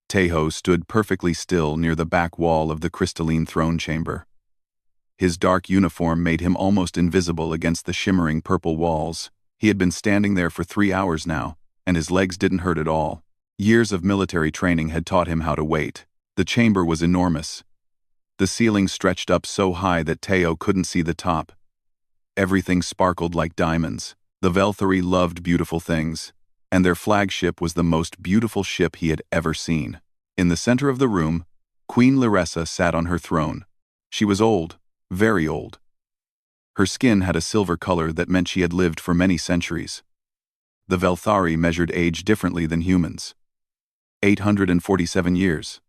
Teho stood perfectly still near the back wall of the crystalline throne chamber. His dark uniform made him almost invisible against the shimmering purple walls. He had been standing there for 3 hours now, and his legs didn't hurt at all. Years of military training had taught him how to wait. The chamber was enormous. The ceiling stretched up so high that Teho couldn't see the top. Everything sparkled like diamonds. The Velthari loved beautiful things, and their flagship was the most beautiful ship he had ever seen. In the center of the room, Queen Larissa sat on her throne. She was old, very old. Her skin had a silver color that meant she had lived for many centuries. The Velthari measured age differently than humans. 847 years,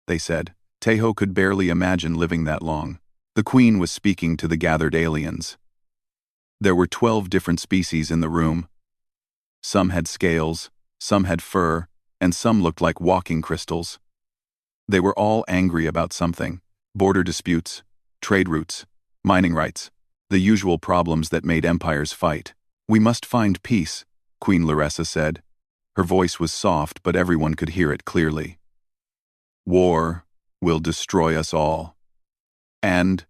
they said. Teho could barely imagine living that long. The queen was speaking to the gathered aliens. There were 12 different species in the room. Some had scales, some had fur, and some looked like walking crystals. They were all angry about something: border disputes, trade routes, mining rights, the usual problems that made empires fight. "We must find peace," Queen Larissa said. Her voice was soft, but everyone could hear it clearly. "War will destroy us all." And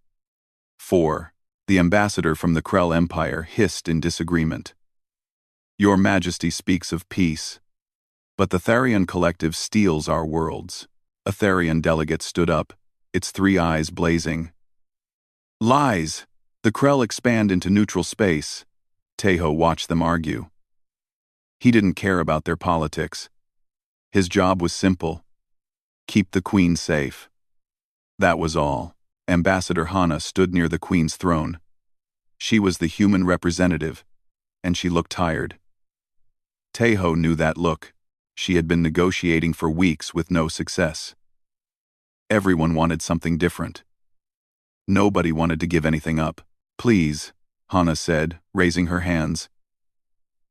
4. The ambassador from the Krell Empire hissed in disagreement. "Your Majesty speaks of peace, but the Tharian collective steals our worlds." A Tharian delegate stood up, its 3 eyes blazing. "Lies! The Krell expand into neutral space." Teho watched them argue. He didn't care about their politics. His job was simple: keep the queen safe. That was all. Ambassador Hana stood near the queen's throne. She was the human representative, and she looked tired. Teho knew that look. She had been negotiating for weeks with no success. Everyone wanted something different. Nobody wanted to give anything up. "Please," Hana said, raising her hands.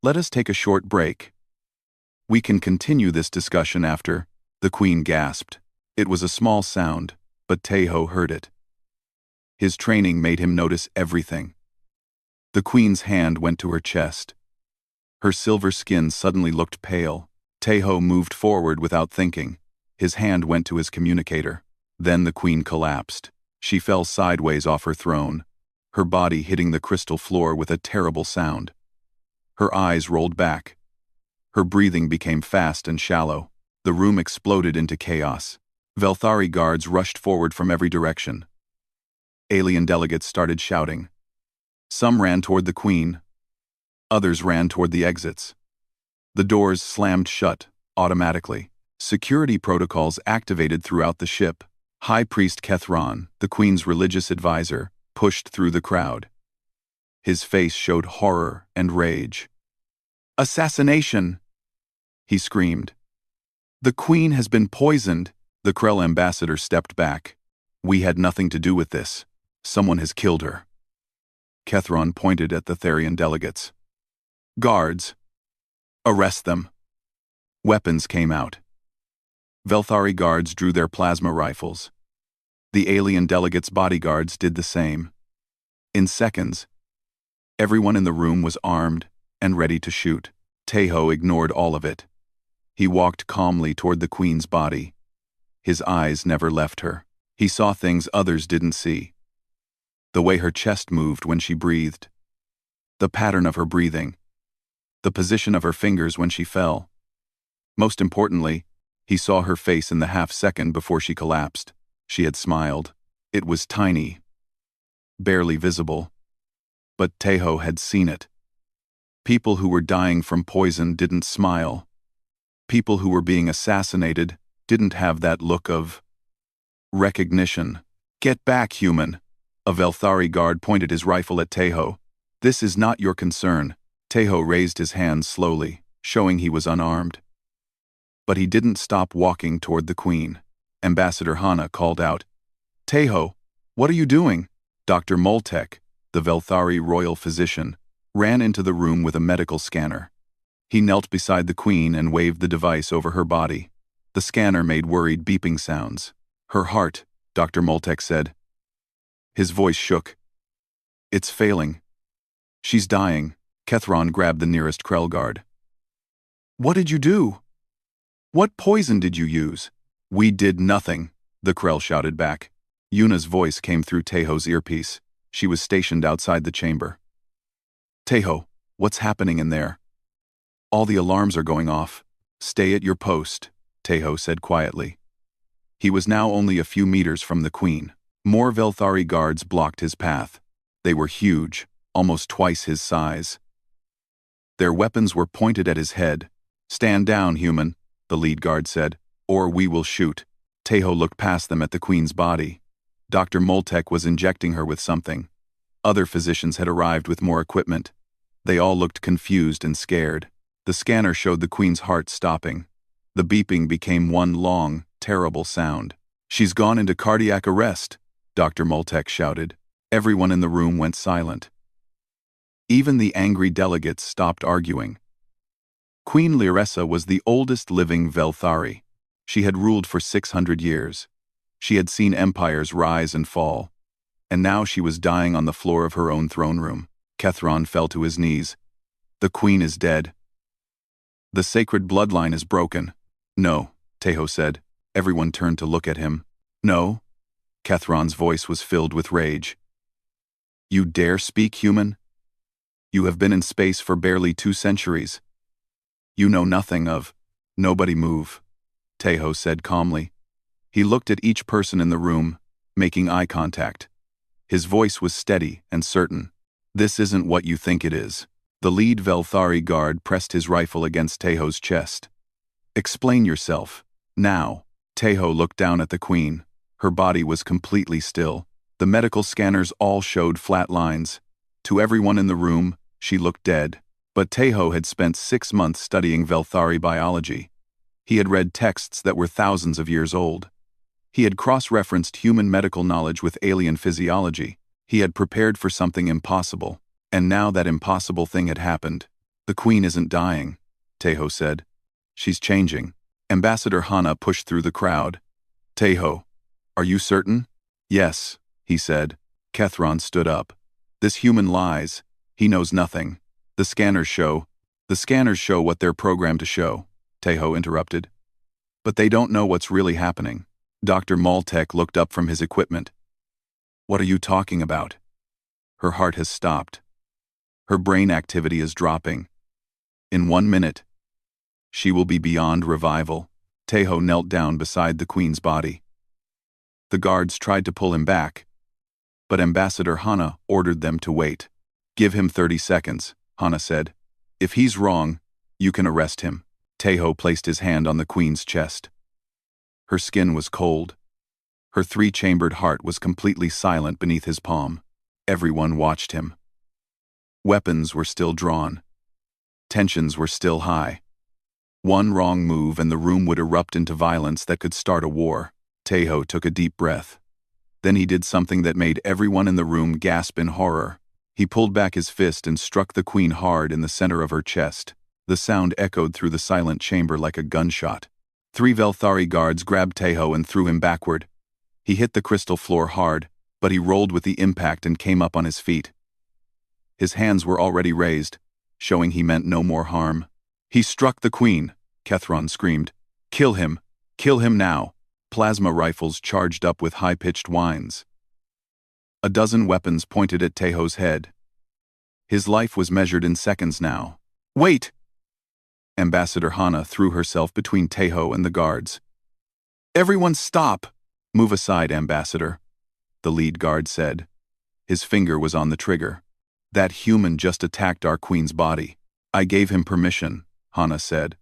"Let us take a short break. We can continue this discussion after." The queen gasped. It was a small sound, but Teho heard it. His training made him notice everything. The queen's hand went to her chest. Her silver skin suddenly looked pale. Teho moved forward without thinking. His hand went to his communicator. Then the queen collapsed. She fell sideways off her throne, her body hitting the crystal floor with a terrible sound. Her eyes rolled back. Her breathing became fast and shallow. The room exploded into chaos. Velthari guards rushed forward from every direction. Alien delegates started shouting. Some ran toward the queen. Others ran toward the exits. The doors slammed shut, automatically. Security protocols activated throughout the ship. High Priest Kethron, the queen's religious advisor, pushed through the crowd. His face showed horror and rage. "Assassination!" he screamed. "The queen has been poisoned." The Krell ambassador stepped back. "We had nothing to do with this. Someone has killed her." Kethron pointed at the Tharian delegates. "Guards, arrest them." Weapons came out. Velthari guards drew their plasma rifles. The alien delegates' bodyguards did the same. In seconds, everyone in the room was armed and ready to shoot. Teho ignored all of it. He walked calmly toward the queen's body. His eyes never left her. He saw things others didn't see. The way her chest moved when she breathed. The pattern of her breathing. The position of her fingers when she fell. Most importantly, he saw her face in the half-second before she collapsed. She had smiled. It was tiny, barely visible. But Teho had seen it. People who were dying from poison didn't smile. People who were being assassinated didn't have that look of recognition. "Get back, human!" A Velthari guard pointed his rifle at Teho. "This is not your concern." Teho raised his hands slowly, showing he was unarmed. But he didn't stop walking toward the queen. Ambassador Hana called out, "Teho, what are you doing?" Dr. Moltek, the Velthari royal physician, ran into the room with a medical scanner. He knelt beside the queen and waved the device over her body. The scanner made worried beeping sounds. "Her heart," Dr. Moltek said. His voice shook. "It's failing. She's dying." Kethron grabbed the nearest Krell guard. "What did you do?" What poison did you use? We did nothing, the Krell shouted back. Yuna's voice came through Teho's earpiece. She was stationed outside the chamber. Teho, what's happening in there? All the alarms are going off. Stay at your post, Teho said quietly. He was now only a few meters from the Queen. More Velthari guards blocked his path. They were huge, almost twice his size. Their weapons were pointed at his head. Stand down, human, the lead guard said, or we will shoot. Teho looked past them at the Queen's body. Dr. Moltek was injecting her with something. Other physicians had arrived with more equipment. They all looked confused and scared. The scanner showed the Queen's heart stopping. The beeping became one long, terrible sound. She's gone into cardiac arrest, Dr. Moltek shouted. Everyone in the room went silent. Even the angry delegates stopped arguing. Queen Lyressa was the oldest living Velthari. She had ruled for 600 years. She had seen empires rise and fall. And now she was dying on the floor of her own throne room. Kethron fell to his knees. The Queen is dead. The sacred bloodline is broken. No, Teho said. Everyone turned to look at him. No? Kethron's voice was filled with rage. You dare speak, human? You have been in space for barely 2 centuries. You know nothing of... Nobody move, Teho said calmly. He looked at each person in the room, making eye contact. His voice was steady and certain. This isn't what you think it is. The lead Velthari guard pressed his rifle against Teho's chest. Explain yourself. Now. Teho looked down at the Queen. Her body was completely still. The medical scanners all showed flat lines. To everyone in the room, she looked dead. But Teho had spent 6 months studying Velthari biology. He had read texts that were thousands of years old. He had cross-referenced human medical knowledge with alien physiology. He had prepared for something impossible. And now that impossible thing had happened. The Queen isn't dying, Teho said. She's changing. Ambassador Hana pushed through the crowd. Teho, are you certain? Yes, he said. Kethron stood up. This human lies. He knows nothing. The scanners show what they're programmed to show, Teho interrupted. But they don't know what's really happening. Dr. Moltek looked up from his equipment. What are you talking about? Her heart has stopped. Her brain activity is dropping. In 1 minute, she will be beyond revival. Teho knelt down beside the Queen's body. The guards tried to pull him back, but Ambassador Hana ordered them to wait. Give him 30 seconds, Hana said. If he's wrong, you can arrest him. Teho placed his hand on the Queen's chest. Her skin was cold. Her 3-chambered heart was completely silent beneath his palm. Everyone watched him. Weapons were still drawn. Tensions were still high. One wrong move and the room would erupt into violence that could start a war. Teho took a deep breath. Then he did something that made everyone in the room gasp in horror. He pulled back his fist and struck the Queen hard in the center of her chest. The sound echoed through the silent chamber like a gunshot. 3 Velthari guards grabbed Teho and threw him backward. He hit the crystal floor hard, but he rolled with the impact and came up on his feet. His hands were already raised, showing he meant no more harm. He struck the Queen, Kethron screamed. Kill him now. Plasma rifles charged up with high-pitched whines. A dozen weapons pointed at Teho's head. His life was measured in seconds now. Wait! Ambassador Hana threw herself between Teho and the guards. Everyone stop! Move aside, Ambassador, the lead guard said. His finger was on the trigger. That human just attacked our Queen's body. I gave him permission, Hana said.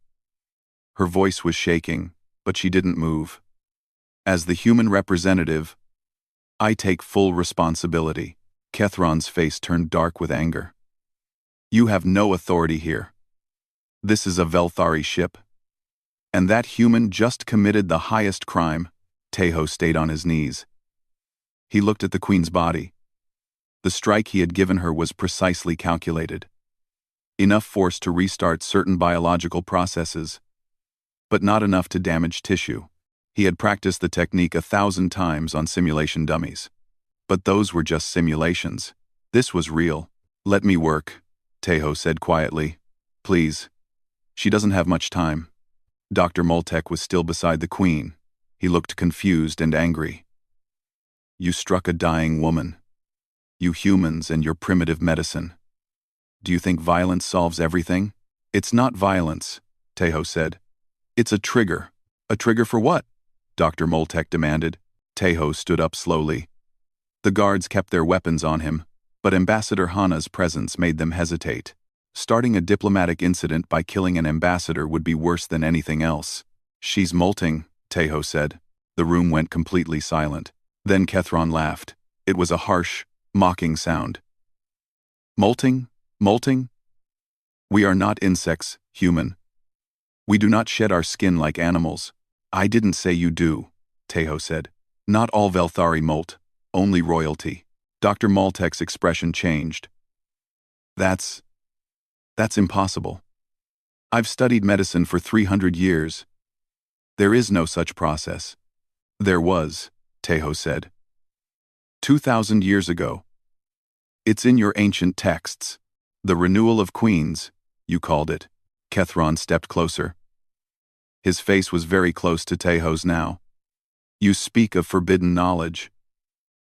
Her voice was shaking, but she didn't move. As the human representative, I take full responsibility. Kethron's face turned dark with anger. You have no authority here. This is a Velthari ship. And that human just committed the highest crime. Teho stayed on his knees. He looked at the Queen's body. The strike he had given her was precisely calculated. Enough force to restart certain biological processes, but not enough to damage tissue. He had practiced the technique 1,000 times on simulation dummies. But those were just simulations. This was real. Let me work, Teho said quietly. Please. She doesn't have much time. Dr. Moltek was still beside the queen. He looked confused and angry. You struck a dying woman. You humans and your primitive medicine. Do you think violence solves everything? It's not violence, Tejo said. It's a trigger. A trigger for what? Dr. Moltek demanded. Tejo stood up slowly. The guards kept their weapons on him, but Ambassador Hana's presence made them hesitate. Starting a diplomatic incident by killing an ambassador would be worse than anything else. She's molting, Tejo said. The room went completely silent. Then Kethron laughed. It was a harsh, mocking sound. Molting? Molting? We are not insects, human. We do not shed our skin like animals. I didn't say you do, Tejo said. Not all Velthari molt, only royalty. Dr. Moltek's expression changed. That's impossible. I've studied medicine for 300 years. There is no such process. There was, Tejo said. 2,000 years ago. It's in your ancient texts. The renewal of queens, you called it. Kethron stepped closer. His face was very close to Tejo's now. You speak of forbidden knowledge.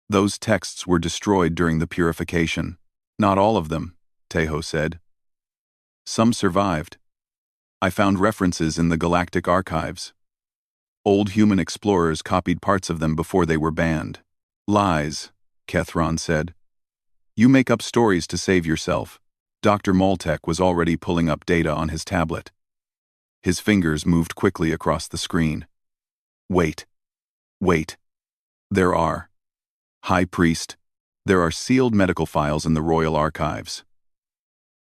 Those texts were destroyed during the purification. Not all of them, Tejo said. Some survived. I found references in the Galactic archives. Old human explorers copied parts of them before they were banned. Lies, Kethron said. You make up stories to save yourself. Dr. Moltek was already pulling up data on his tablet. His fingers moved quickly across the screen. Wait. There are. High Priest, there are sealed medical files in the Royal Archives.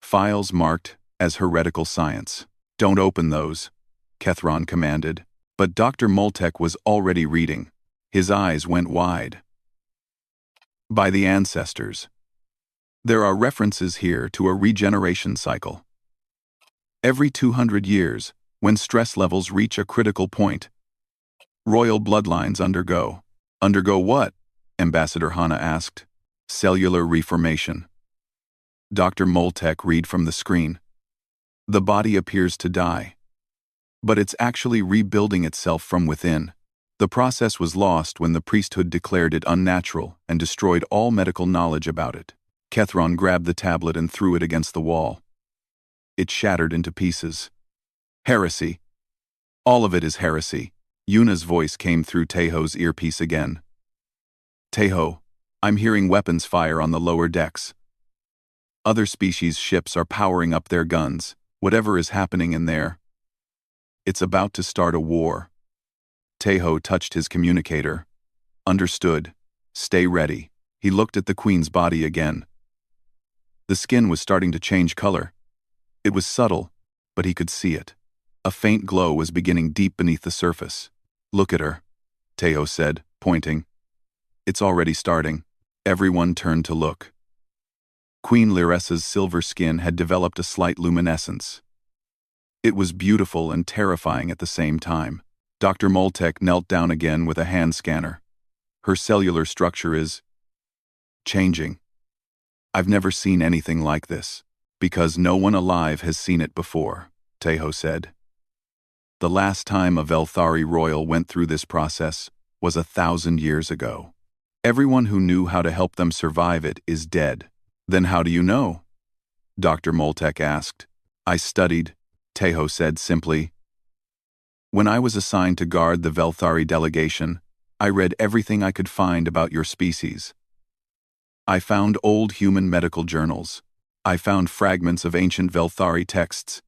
Files marked as heretical science. Don't open those, Kethron commanded. But Dr. Moltek was already reading. His eyes went wide. By the ancestors. There are references here to a regeneration cycle. Every 200 years, when stress levels reach a critical point, royal bloodlines undergo. Undergo what? Ambassador Hana asked. Cellular reformation. Dr. Moltek read from the screen. The body appears to die. But it's actually rebuilding itself from within. The process was lost when the priesthood declared it unnatural and destroyed all medical knowledge about it. Kethron grabbed the tablet and threw it against the wall. It shattered into pieces. Heresy. All of it is heresy. Yuna's voice came through Tejo's earpiece again. Tejo, I'm hearing weapons fire on the lower decks. Other species' ships are powering up their guns, whatever is happening in there. It's about to start a war. Tejo touched his communicator. Understood. Stay ready. He looked at the queen's body again. The skin was starting to change color. It was subtle, but he could see it. A faint glow was beginning deep beneath the surface. Look at her, Tejo said, pointing. It's already starting. Everyone turned to look. Queen Lyressa's silver skin had developed a slight luminescence. It was beautiful and terrifying at the same time. Dr. Moltek knelt down again with a hand scanner. Her cellular structure is changing. I've never seen anything like this, because no one alive has seen it before, Tejo said. The last time a Velthari royal went through this process was 1,000 years ago. Everyone who knew how to help them survive it is dead. Then how do you know? Dr. Moltek asked. I studied, Tejo said simply. When I was assigned to guard the Velthari delegation, I read everything I could find about your species. I found old human medical journals. I found fragments of ancient Velthari texts.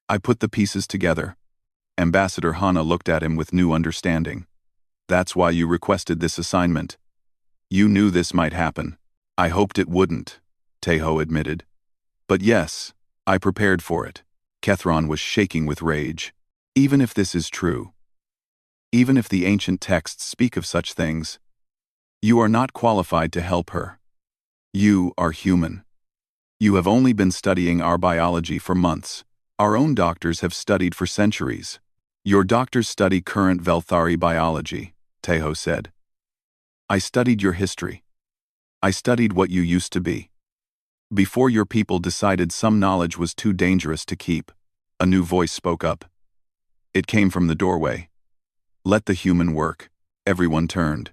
I put the pieces together. Ambassador Hana looked at him with new understanding. That's why you requested this assignment. You knew this might happen. I hoped it wouldn't, Tejo admitted. But yes, I prepared for it. Kethron was shaking with rage. Even if this is true, even if the ancient texts speak of such things, you are not qualified to help her. You are human. You have only been studying our biology for months. Our own doctors have studied for centuries. Your doctors study current Velthari biology, Tejo said. I studied your history. I studied what you used to be. Before your people decided some knowledge was too dangerous to keep, a new voice spoke up. It came from the doorway. Let the human work. Everyone turned.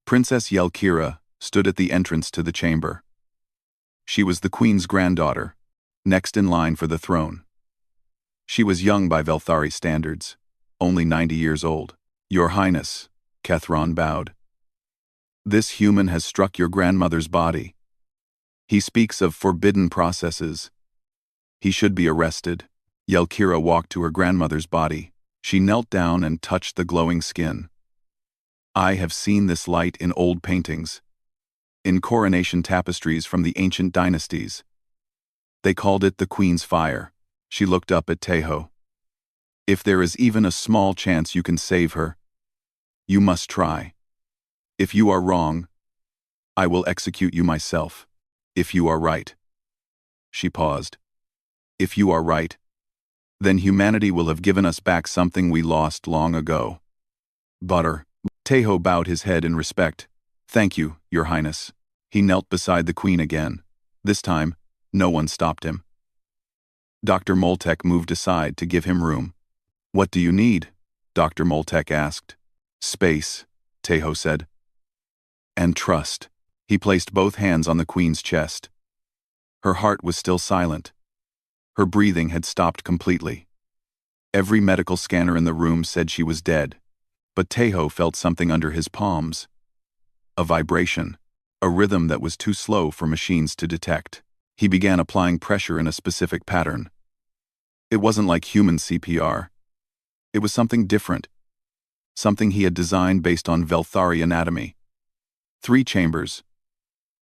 Princess Yelkira stood at the entrance to the chamber. She was the queen's granddaughter, next in line for the throne. She was young by Velthari standards, only 90 years old. Your Highness, Kethron bowed. This human has struck your grandmother's body. He speaks of forbidden processes. He should be arrested. Yelkira walked to her grandmother's body. She knelt down and touched the glowing skin. I have seen this light in old paintings, in coronation tapestries from the ancient dynasties. They called it the Queen's Fire. She looked up at Tejo. If there is even a small chance you can save her, you must try. If you are wrong, I will execute you myself. If you are right. She paused. If you are right, then humanity will have given us back something we lost long ago. Butter. Tejo bowed his head in respect. Thank you, Your Highness. He knelt beside the queen again. This time, no one stopped him. Dr. Moltek moved aside to give him room. What do you need? Dr. Moltek asked. Space, Tejo said. And trust. He placed both hands on the queen's chest. Her heart was still silent. Her breathing had stopped completely. Every medical scanner in the room said she was dead, but Tejo felt something under his palms. A vibration, a rhythm that was too slow for machines to detect. He began applying pressure in a specific pattern. It wasn't like human CPR. It was something different. Something he had designed based on Velthari anatomy. 3 chambers.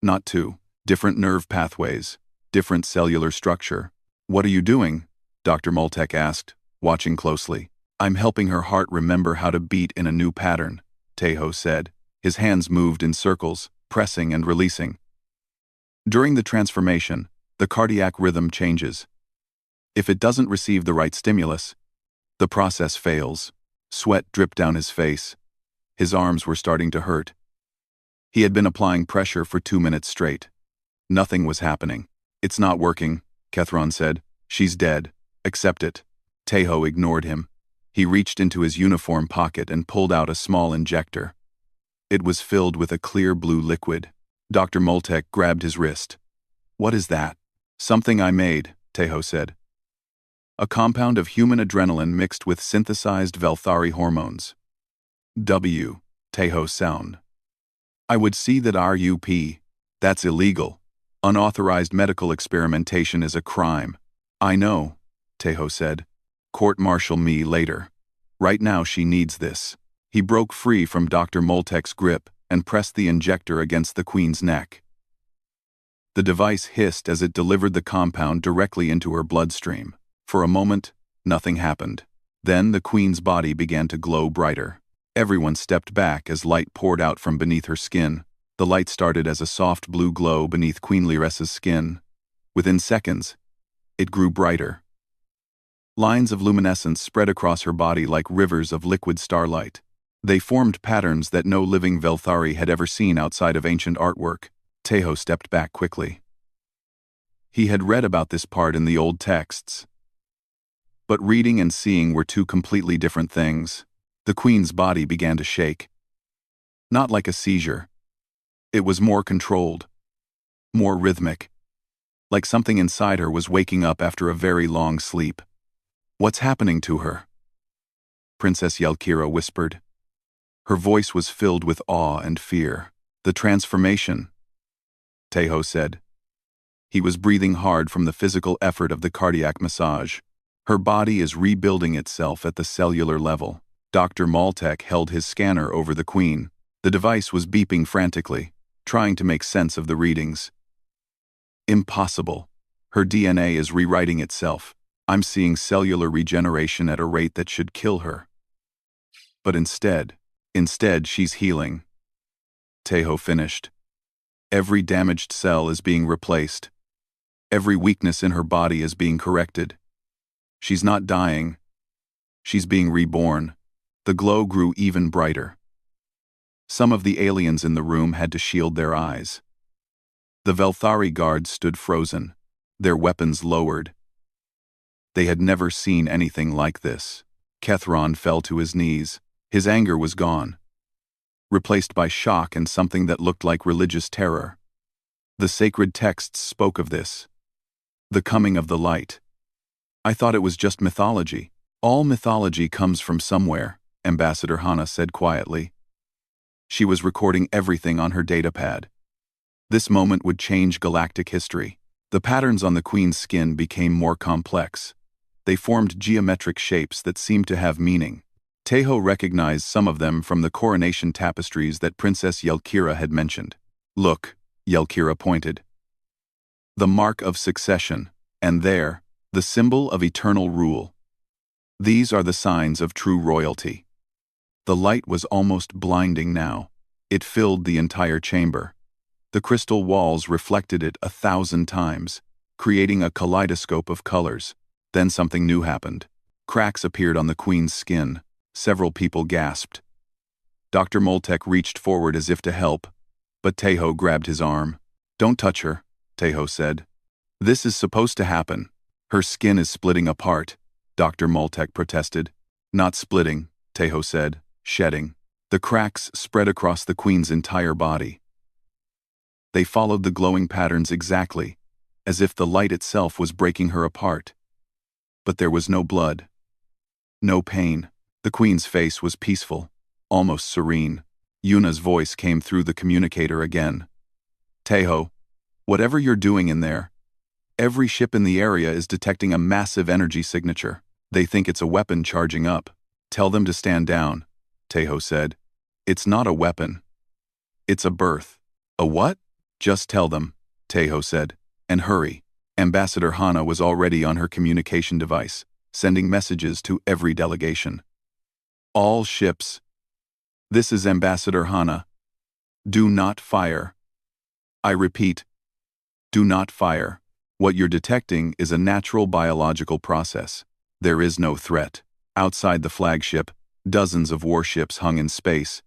Not 2. Different nerve pathways. Different cellular structure. What are you doing? Dr. Moltek asked, watching closely. I'm helping her heart remember how to beat in a new pattern, Tejo said. His hands moved in circles, pressing and releasing. During the transformation, the cardiac rhythm changes. If it doesn't receive the right stimulus, the process fails. Sweat dripped down his face. His arms were starting to hurt. He had been applying pressure for 2 minutes straight. Nothing was happening. It's not working, Kethron said. She's dead. Accept it. Tejo ignored him. He reached into his uniform pocket and pulled out a small injector. It was filled with a clear blue liquid. Dr. Moltek grabbed his wrist. What is that? Something I made, Tejo said. A compound of human adrenaline mixed with synthesized Velthari hormones. Tejo sound. I would see that RUP. That's illegal. Unauthorized medical experimentation is a crime. I know, Tejo said. Court-martial me later. Right now she needs this. He broke free from Dr. Moltek's grip and pressed the injector against the queen's neck. The device hissed as it delivered the compound directly into her bloodstream. For a moment, nothing happened. Then the queen's body began to glow brighter. Everyone stepped back as light poured out from beneath her skin. The light started as a soft blue glow beneath Queen Lyressa's skin. Within seconds, it grew brighter. Lines of luminescence spread across her body like rivers of liquid starlight. They formed patterns that no living Velthari had ever seen outside of ancient artwork. Tejo stepped back quickly. He had read about this part in the old texts. But reading and seeing were 2 completely different things. The queen's body began to shake. Not like a seizure. It was more controlled. More rhythmic. Like something inside her was waking up after a very long sleep. What's happening to her? Princess Yelkira whispered. Her voice was filled with awe and fear. The transformation, Tejo said. He was breathing hard from the physical effort of the cardiac massage. Her body is rebuilding itself at the cellular level. Dr. Moltek held his scanner over the queen. The device was beeping frantically, trying to make sense of the readings. Impossible. Her DNA is rewriting itself. I'm seeing cellular regeneration at a rate that should kill her. But instead she's healing. Tejo finished. Every damaged cell is being replaced. Every weakness in her body is being corrected. She's not dying. She's being reborn. The glow grew even brighter. Some of the aliens in the room had to shield their eyes. The Velthari guards stood frozen, their weapons lowered. They had never seen anything like this. Kethron fell to his knees. His anger was gone, replaced by shock and something that looked like religious terror. The sacred texts spoke of this. The coming of the light. I thought it was just mythology. All mythology comes from somewhere, Ambassador Hana said quietly. She was recording everything on her datapad. This moment would change galactic history. The patterns on the Queen's skin became more complex. They formed geometric shapes that seemed to have meaning. Tejo recognized some of them from the coronation tapestries that Princess Yelkira had mentioned. Look, Yelkira pointed. The mark of succession, and there, the symbol of eternal rule. These are the signs of true royalty. The light was almost blinding now. It filled the entire chamber. The crystal walls reflected it 1,000 times, creating a kaleidoscope of colors. Then something new happened. Cracks appeared on the Queen's skin. Several people gasped. Dr. Moltek reached forward as if to help, but Tejo grabbed his arm. Don't touch her, Tejo said. This is supposed to happen. Her skin is splitting apart, Dr. Moltek protested. Not splitting, Tejo said, shedding. The cracks spread across the Queen's entire body. They followed the glowing patterns exactly, as if the light itself was breaking her apart. But there was no blood. No pain. The Queen's face was peaceful, almost serene. Yuna's voice came through the communicator again. Tejo, whatever you're doing in there, every ship in the area is detecting a massive energy signature. They think it's a weapon charging up. Tell them to stand down, Tejo said. It's not a weapon. It's a birth. A what? Just tell them, Tejo said. And hurry. Ambassador Hana was already on her communication device, sending messages to every delegation. All ships. This is Ambassador Hana. Do not fire. I repeat, do not fire. What you're detecting is a natural biological process. There is no threat. Outside the flagship, dozens of warships hung in space.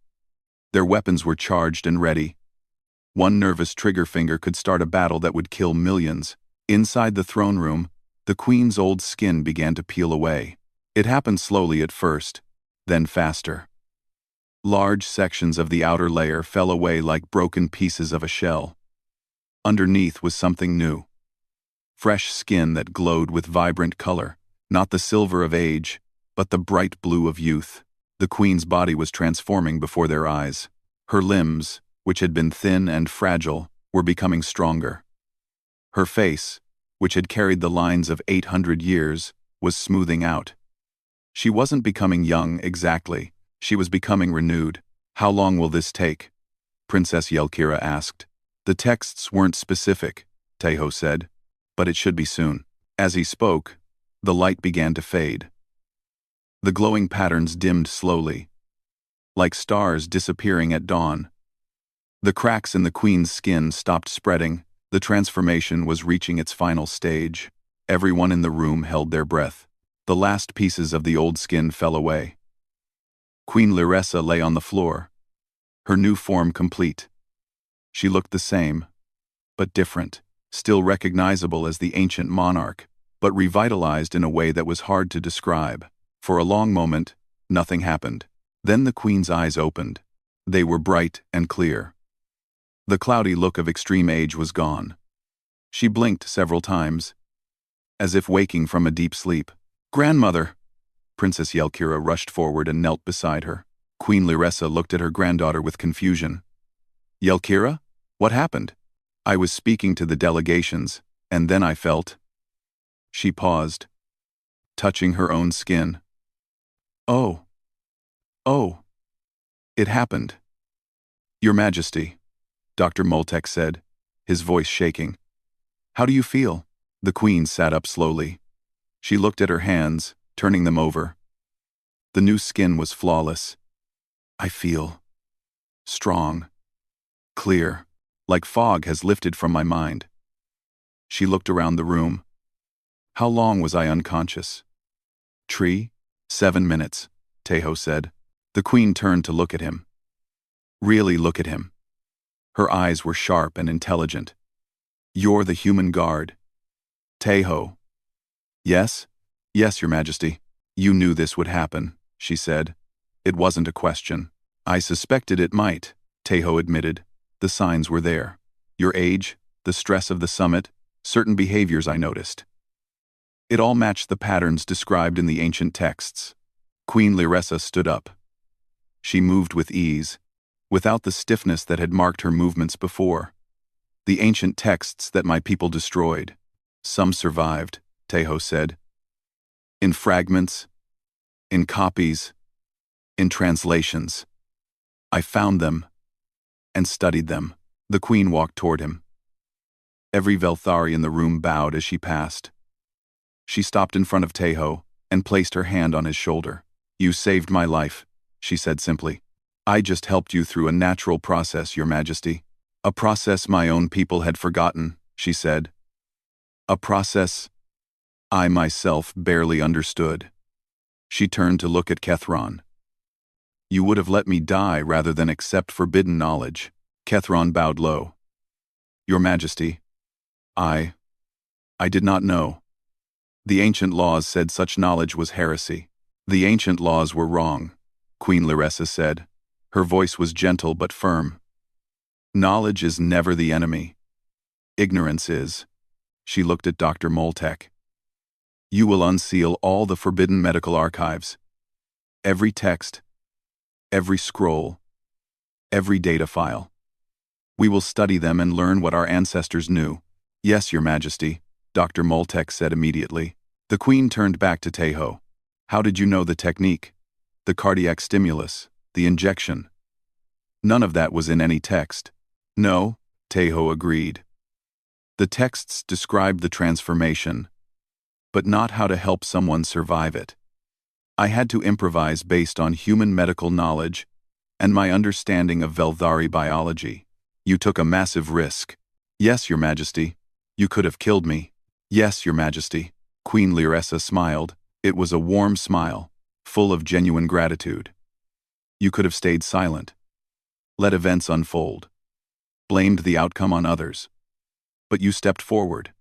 Their weapons were charged and ready. One nervous trigger finger could start a battle that would kill millions. Inside the throne room, the Queen's old skin began to peel away. It happened slowly at first, then faster. Large sections of the outer layer fell away like broken pieces of a shell. Underneath was something new. Fresh skin that glowed with vibrant color, not the silver of age, but the bright blue of youth. The Queen's body was transforming before their eyes. Her limbs, which had been thin and fragile, were becoming stronger. Her face, which had carried the lines of 800 years, was smoothing out. She wasn't becoming young exactly, she was becoming renewed. How long will this take? Princess Yelkira asked. The texts weren't specific, Tejo said, but it should be soon. As he spoke, the light began to fade. The glowing patterns dimmed slowly, like stars disappearing at dawn. The cracks in the Queen's skin stopped spreading. The transformation was reaching its final stage. Everyone in the room held their breath. The last pieces of the old skin fell away. Queen Lyressa lay on the floor, her new form complete. She looked the same, but different, still recognizable as the ancient monarch, but revitalized in a way that was hard to describe. For a long moment, nothing happened. Then the Queen's eyes opened. They were bright and clear. The cloudy look of extreme age was gone. She blinked several times, as if waking from a deep sleep. Grandmother! Princess Yelkira rushed forward and knelt beside her. Queen Lyressa looked at her granddaughter with confusion. Yelkira? What happened? I was speaking to the delegations, and then I felt... She paused, touching her own skin. Oh. Oh. It happened. Your Majesty, Dr. Moltek said, his voice shaking. How do you feel? The Queen sat up slowly. She looked at her hands, turning them over. The new skin was flawless. I feel strong, clear, like fog has lifted from my mind. She looked around the room. How long was I unconscious? 7 minutes, Tejo said. The Queen turned to look at him. Really look at him. Her eyes were sharp and intelligent. You're the human guard. Tejo. Yes? Yes, Your Majesty. You knew this would happen, she said. It wasn't a question. I suspected it might, Tejo admitted. The signs were there. Your age, the stress of the summit, certain behaviors I noticed. It all matched the patterns described in the ancient texts. Queen Lyressa stood up. She moved with ease, without the stiffness that had marked her movements before. The ancient texts that my people destroyed. Some survived, Tejo said. In fragments, in copies, in translations. I found them and studied them. The queen walked toward him. Every Velthari in the room bowed as she passed. She stopped in front of Tejo and placed her hand on his shoulder. You saved my life, she said simply. I just helped you through a natural process, Your Majesty. A process my own people had forgotten, she said. A process I myself barely understood. She turned to look at Kethron. You would have let me die rather than accept forbidden knowledge. Kethron bowed low. Your Majesty, I did not know. The ancient laws said such knowledge was heresy. The ancient laws were wrong, Queen Lyressa said. Her voice was gentle but firm. Knowledge is never the enemy. Ignorance is. She looked at Dr. Moltek. You will unseal all the forbidden medical archives. Every text, every scroll, every data file. We will study them and learn what our ancestors knew. Yes, Your Majesty, Dr. Moltek said immediately. The Queen turned back to Tejo. How did you know the technique? The cardiac stimulus, the injection? None of that was in any text. No, Tejo agreed. The texts described the transformation, but not how to help someone survive it. I had to improvise based on human medical knowledge and my understanding of Velthari biology. You took a massive risk. Yes, Your Majesty. You could have killed me. Yes, Your Majesty. Queen Lyressa smiled. It was a warm smile, full of genuine gratitude. You could have stayed silent, let events unfold, blamed the outcome on others. But you stepped forward.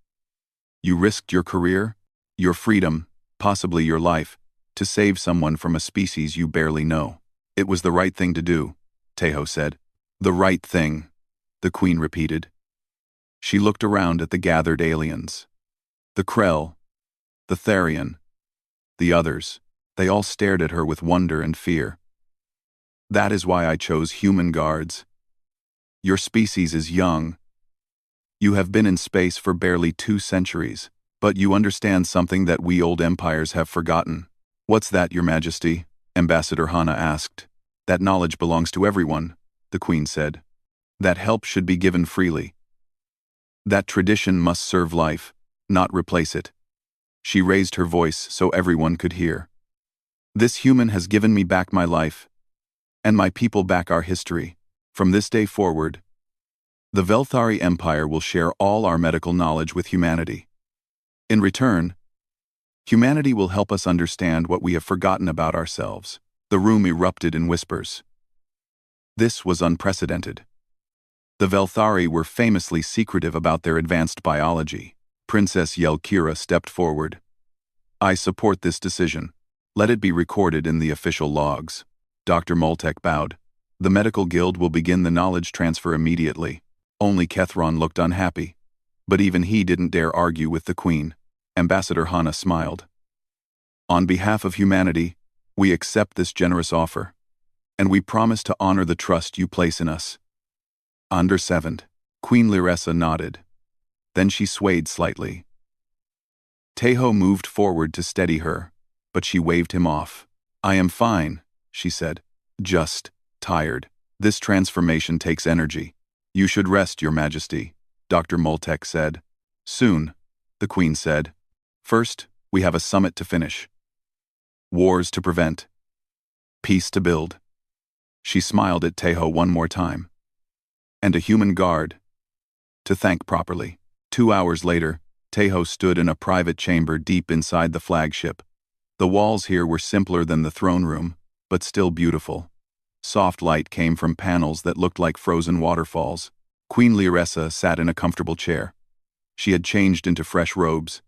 You risked your career, your freedom, possibly your life, to save someone from a species you barely know. It was the right thing to do, Tejo said. The right thing, the Queen repeated. She looked around at the gathered aliens. The Krell, the Therian, the others. They all stared at her with wonder and fear. That is why I chose human guards. Your species is young. You have been in space for barely 2 centuries, but you understand something that we old empires have forgotten. What's that, Your Majesty? Ambassador Hana asked. That knowledge belongs to everyone, the Queen said. That help should be given freely. That tradition must serve life, not replace it. She raised her voice so everyone could hear. This human has given me back my life, and my people back our history. From this day forward, the Velthari Empire will share all our medical knowledge with humanity. In return, humanity will help us understand what we have forgotten about ourselves. The room erupted in whispers. This was unprecedented. The Velthari were famously secretive about their advanced biology. Princess Yelkira stepped forward. I support this decision. Let it be recorded in the official logs. Dr. Moltek bowed. The medical guild will begin the knowledge transfer immediately. Only Kethron looked unhappy. But even he didn't dare argue with the Queen. Ambassador Hana smiled. On behalf of humanity, we accept this generous offer, and we promise to honor the trust you place in us. Under 7. Queen Lyressa nodded. Then she swayed slightly. Tejo moved forward to steady her, but she waved him off. I am fine, she said. Just tired. This transformation takes energy. You should rest, Your Majesty, Dr. Moltek said. Soon, the Queen said. First, we have a summit to finish. Wars to prevent. Peace to build. She smiled at Tejo one more time. And a human guard to thank properly. 2 hours later, Tejo stood in a private chamber deep inside the flagship. The walls here were simpler than the throne room, but still beautiful. Soft light came from panels that looked like frozen waterfalls. Queen Lyressa sat in a comfortable chair. She had changed into fresh robes.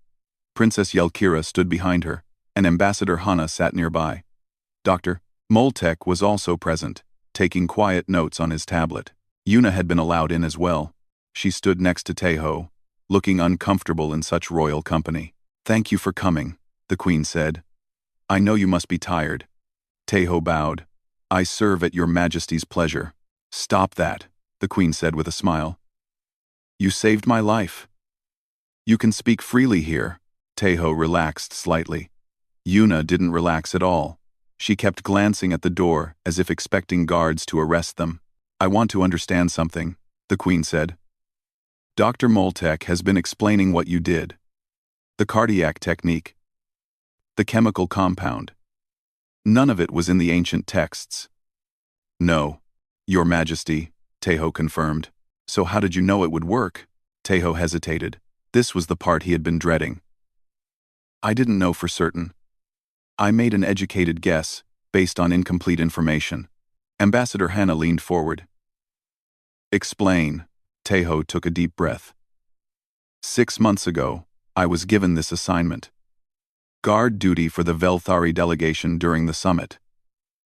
Princess Yelkira stood behind her, and Ambassador Hana sat nearby. Dr. Moltek was also present, taking quiet notes on his tablet. Yuna had been allowed in as well. She stood next to Taeho, looking uncomfortable in such royal company. "Thank you for coming," the queen said. "I know you must be tired." Taeho bowed. "I serve at your majesty's pleasure." "Stop that," the queen said with a smile. "You saved my life. You can speak freely here." Taeho relaxed slightly. Yuna didn't relax at all. She kept glancing at the door as if expecting guards to arrest them. "I want to understand something," the queen said. "Dr. Moltek has been explaining what you did. The cardiac technique. The chemical compound. None of it was in the ancient texts." "No, Your Majesty," Taeho confirmed. "So how did you know it would work?" Taeho hesitated. This was the part he had been dreading. "I didn't know for certain. I made an educated guess, based on incomplete information." Ambassador Hana leaned forward. "Explain." Taeho took a deep breath. 6 months ago, I was given this assignment. Guard duty for the Velthari delegation during the summit.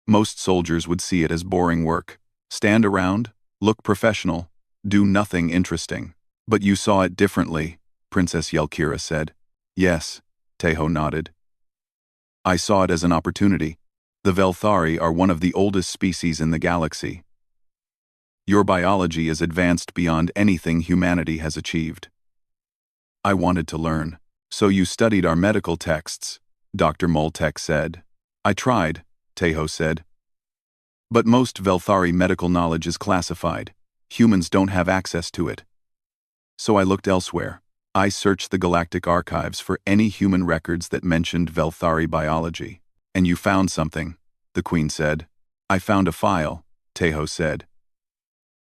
Most soldiers would see it as boring work. Stand around, look professional, do nothing interesting. "But you saw it differently," Princess Yelkira said. "Yes," Taeho nodded. "I saw it as an opportunity. The Velthari are one of the oldest species in the galaxy. Your biology is advanced beyond anything humanity has achieved. I wanted to learn. So you studied our medical texts," Dr. Moltek said. "I tried," Taeho said. "But most Velthari medical knowledge is classified. Humans don't have access to it. So I looked elsewhere. I searched the galactic archives for any human records that mentioned Velthari biology. And you found something," the queen said. "I found a file," Taeho said.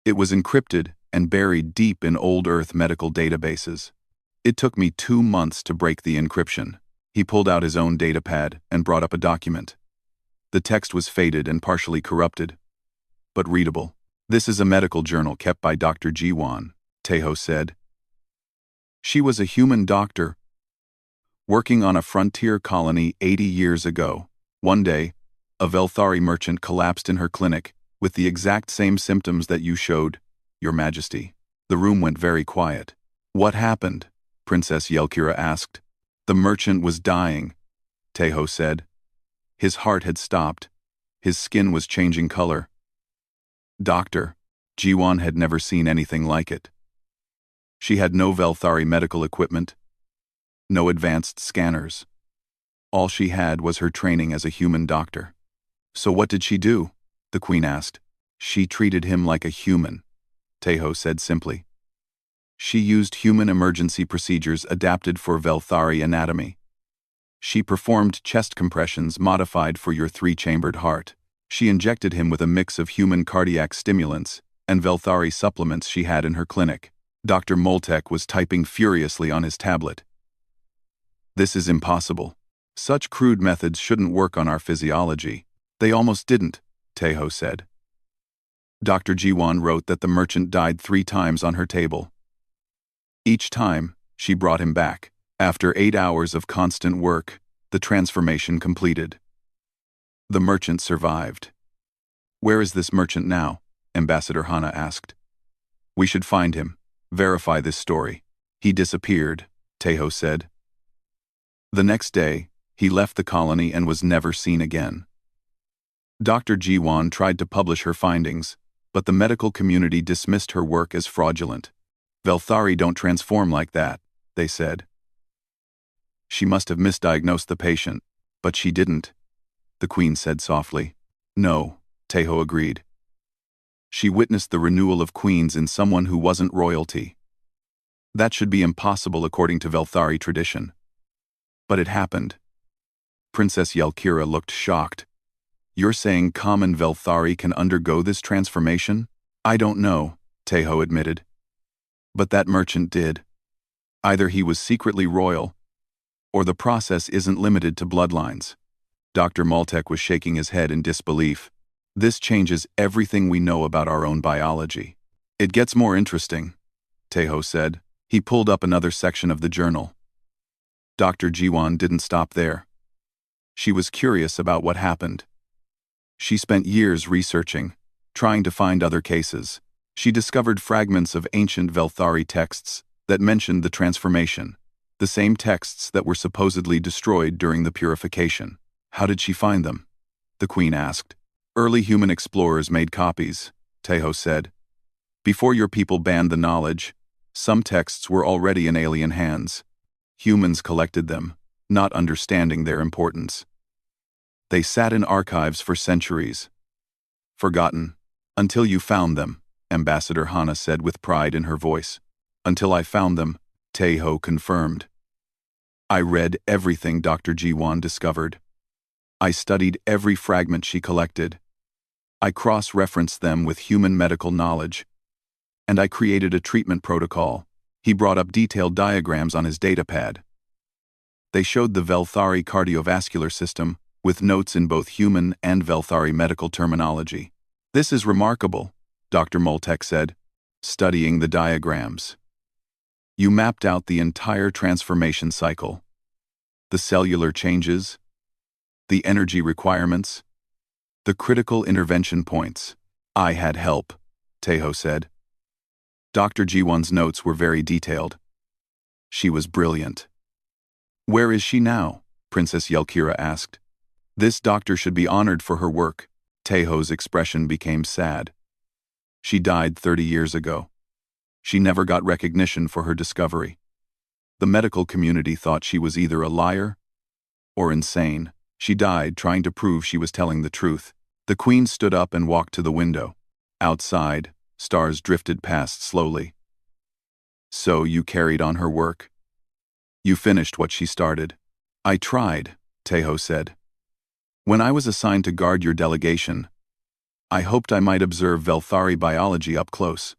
"It was encrypted and buried deep in old Earth medical databases. It took me 2 months to break the encryption." He pulled out his own datapad and brought up a document. The text was faded and partially corrupted, but readable. "This is a medical journal kept by Dr. Jiwan," Taeho said. "She was a human doctor working on a frontier colony 80 years ago. One day, a Velthari merchant collapsed in her clinic with the exact same symptoms that you showed, Your Majesty." The room went very quiet. "What happened?" Princess Yelkira asked. "The merchant was dying," Taeho said. His heart had stopped. His skin was changing color. Doctor, Jiwan had never seen anything like it. She had no Velthari medical equipment, no advanced scanners. All she had was her training as a human doctor. "So what did she do?" the queen asked. "She treated him like a human," Taeho said simply. "She used human emergency procedures adapted for Velthari anatomy. She performed chest compressions modified for your 3-chambered heart. She injected him with a mix of human cardiac stimulants and Velthari supplements she had in her clinic." Dr. Moltek was typing furiously on his tablet. "This is impossible. Such crude methods shouldn't work on our physiology." "They almost didn't," Taeho said. Dr. Jiwan wrote that the merchant died 3 times on her table. Each time, she brought him back. After 8 hours of constant work, the transformation completed. The merchant survived. "Where is this merchant now?" Ambassador Hana asked. "We should find him. Verify this story." "He disappeared," Taeho said. The next day, he left the colony and was never seen again. Dr. Jiwan tried to publish her findings, but the medical community dismissed her work as fraudulent. "Velthari don't transform like that," they said. "She must have misdiagnosed the patient, but she didn't," the queen said softly. "No," Taeho agreed. "She witnessed the renewal of queens in someone who wasn't royalty. That should be impossible according to Velthari tradition. But it happened." Princess Yelkira looked shocked. "You're saying common Velthari can undergo this transformation?" "I don't know," Taeho admitted. "But that merchant did. Either he was secretly royal, or the process isn't limited to bloodlines." Dr. Moltek was shaking his head in disbelief. "This changes everything we know about our own biology." "It gets more interesting," Taeho said. He pulled up another section of the journal. Dr. Jiwan didn't stop there. She was curious about what happened. She spent years researching, trying to find other cases. She discovered fragments of ancient Velthari texts that mentioned the transformation, the same texts that were supposedly destroyed during the purification. How did she find them? The Queen asked. Early human explorers made copies, Tejo said. Before your people banned the knowledge, some texts were already in alien hands. Humans collected them, not understanding their importance. They sat in archives for centuries. Forgotten. Until you found them, Ambassador Hana said with pride in her voice. Until I found them, Tejo confirmed. I read everything Dr. Jiwan discovered. I studied every fragment she collected. I cross-referenced them with human medical knowledge. And I created a treatment protocol. He brought up detailed diagrams on his datapad. They showed the Velthari cardiovascular system, with notes in both human and Velthari medical terminology. This is remarkable, Dr. Moltek said, studying the diagrams. You mapped out the entire transformation cycle. The cellular changes, the energy requirements, the critical intervention points. I had help, Tejo said. Dr. Jiwan's notes were very detailed. She was brilliant. Where is she now? Princess Yelkira asked. This doctor should be honored for her work. Tejo's expression became sad. She died 30 years ago. She never got recognition for her discovery. The medical community thought she was either a liar or insane. She died trying to prove she was telling the truth. The Queen stood up and walked to the window. Outside, stars drifted past slowly. So you carried on her work? You finished what she started. I tried, Tejo said. When I was assigned to guard your delegation, I hoped I might observe Velthari biology up close.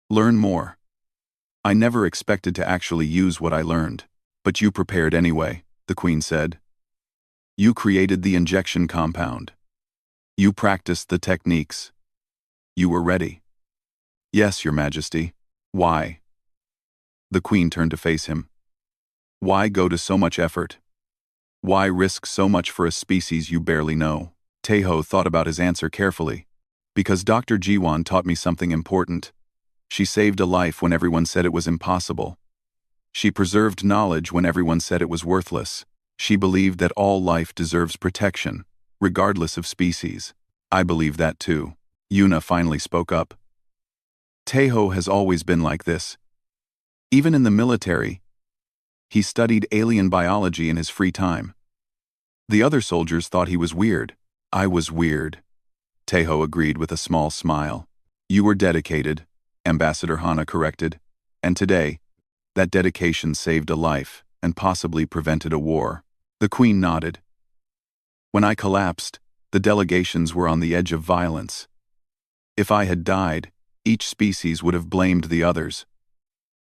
Learn more. I never expected to actually use what I learned, but you prepared anyway, the Queen said. You created the injection compound. You practiced the techniques. You were ready. Yes, Your Majesty. Why? The Queen turned to face him. Why go to so much effort? Why risk so much for a species you barely know? Tejo thought about his answer carefully. Because Dr. Jiwan taught me something important. She saved a life when everyone said it was impossible. She preserved knowledge when everyone said it was worthless. She believed that all life deserves protection, regardless of species. I believe that too. Yuna finally spoke up. Tejo has always been like this. Even in the military, he studied alien biology in his free time. The other soldiers thought he was weird. I was weird. Tejo agreed with a small smile. You were dedicated, Ambassador Hana corrected. And today, that dedication saved a life and possibly prevented a war. The Queen nodded. When I collapsed, the delegations were on the edge of violence. If I had died, each species would have blamed the others.